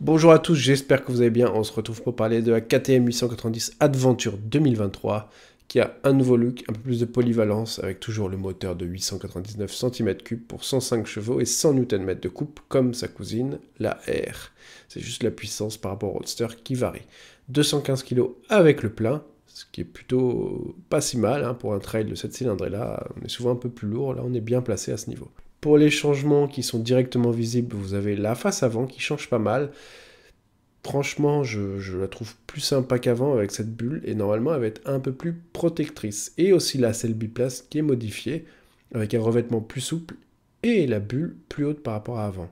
Bonjour à tous, j'espère que vous allez bien. On se retrouve pour parler de la KTM 890 Adventure 2023 qui a un nouveau look, un peu plus de polyvalence avec toujours le moteur de 899 cm3 pour 105 chevaux et 100 Nm de coupe comme sa cousine, la R. C'est juste la puissance par rapport au Roadster qui varie. 215 kg avec le plein, ce qui est plutôt pas si mal hein, pour un trail de cette cylindrée-là. On est souvent un peu plus lourd, là on est bien placé à ce niveau. Pour les changements qui sont directement visibles, vous avez la face avant qui change pas mal. Franchement, je la trouve plus sympa qu'avant avec cette bulle et normalement elle va être un peu plus protectrice. Et aussi la selle biplace qui est modifiée avec un revêtement plus souple et la bulle plus haute par rapport à avant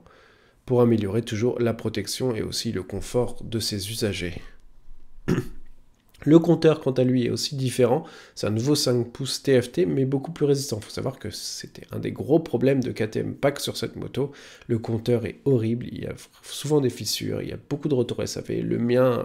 pour améliorer toujours la protection et aussi le confort de ses usagers. Le compteur, quant à lui, est aussi différent. C'est un nouveau 5 pouces TFT, mais beaucoup plus résistant. Il faut savoir que c'était un des gros problèmes de KTM Pack sur cette moto. Le compteur est horrible, il y a souvent des fissures, il y a beaucoup de retours SAV. Le mien,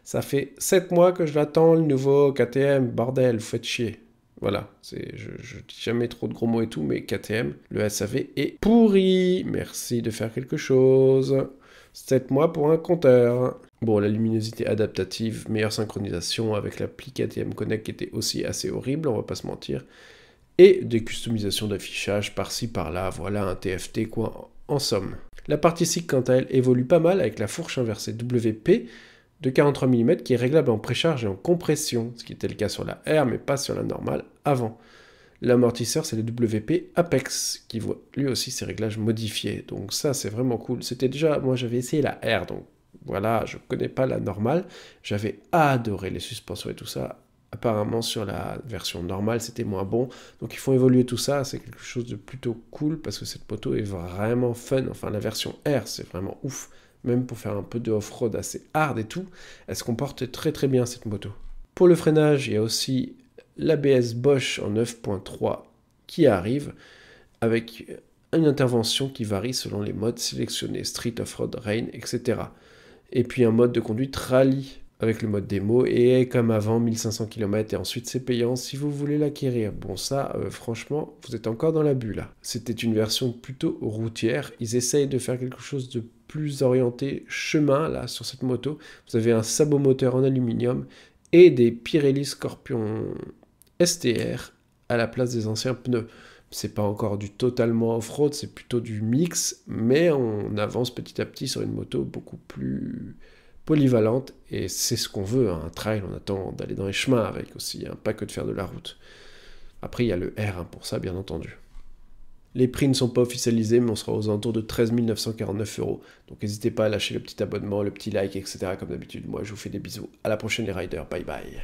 ça fait 7 mois que je l'attends, le nouveau KTM, bordel, vous faites chier. Voilà, je dis jamais trop de gros mots et tout, mais KTM, le SAV est pourri. Merci de faire quelque chose. 7 mois pour un compteur. Bon, la luminosité adaptative, meilleure synchronisation avec l'appli KTM Connect qui était aussi assez horrible, on va pas se mentir. Et des customisations d'affichage par-ci par-là, voilà un TFT quoi en somme. La partie SIG quant à elle évolue pas mal avec la fourche inversée WP de 43 mm qui est réglable en précharge et en compression, ce qui était le cas sur la R mais pas sur la normale avant. L'amortisseur, c'est le WP Apex, qui voit lui aussi ses réglages modifiés. Donc ça, c'est vraiment cool. C'était déjà, moi j'avais essayé la R, donc voilà, je connais pas la normale. J'avais adoré les suspensions et tout ça. Apparemment, sur la version normale, c'était moins bon. Donc il faut évoluer tout ça, c'est quelque chose de plutôt cool, parce que cette moto est vraiment fun. Enfin, la version R, c'est vraiment ouf. Même pour faire un peu de off-road assez hard et tout, elle se comporte très très bien cette moto. Pour le freinage, il y a aussi l'ABS Bosch en 9.3 qui arrive avec une intervention qui varie selon les modes sélectionnés, Street, Off-Road, Rain, etc. Et puis un mode de conduite rallye avec le mode démo et comme avant 1500 km et ensuite c'est payant si vous voulez l'acquérir. Bon ça franchement vous êtes encore dans la bulle là. C'était une version plutôt routière, ils essayent de faire quelque chose de plus orienté chemin là sur cette moto. Vous avez un sabot moteur en aluminium et des Pirelli Scorpion STR à la place des anciens pneus. C'est pas encore du totalement off-road, c'est plutôt du mix, mais on avance petit à petit sur une moto beaucoup plus polyvalente, et c'est ce qu'on veut, hein. Un trail, on attend d'aller dans les chemins avec aussi, hein, pas que de faire de la route. Après, il y a le R hein, pour ça, bien entendu. Les prix ne sont pas officialisés, mais on sera aux alentours de 13 949 €. Donc n'hésitez pas à lâcher le petit abonnement, le petit like, etc. comme d'habitude. Moi, je vous fais des bisous. À la prochaine les riders, bye bye.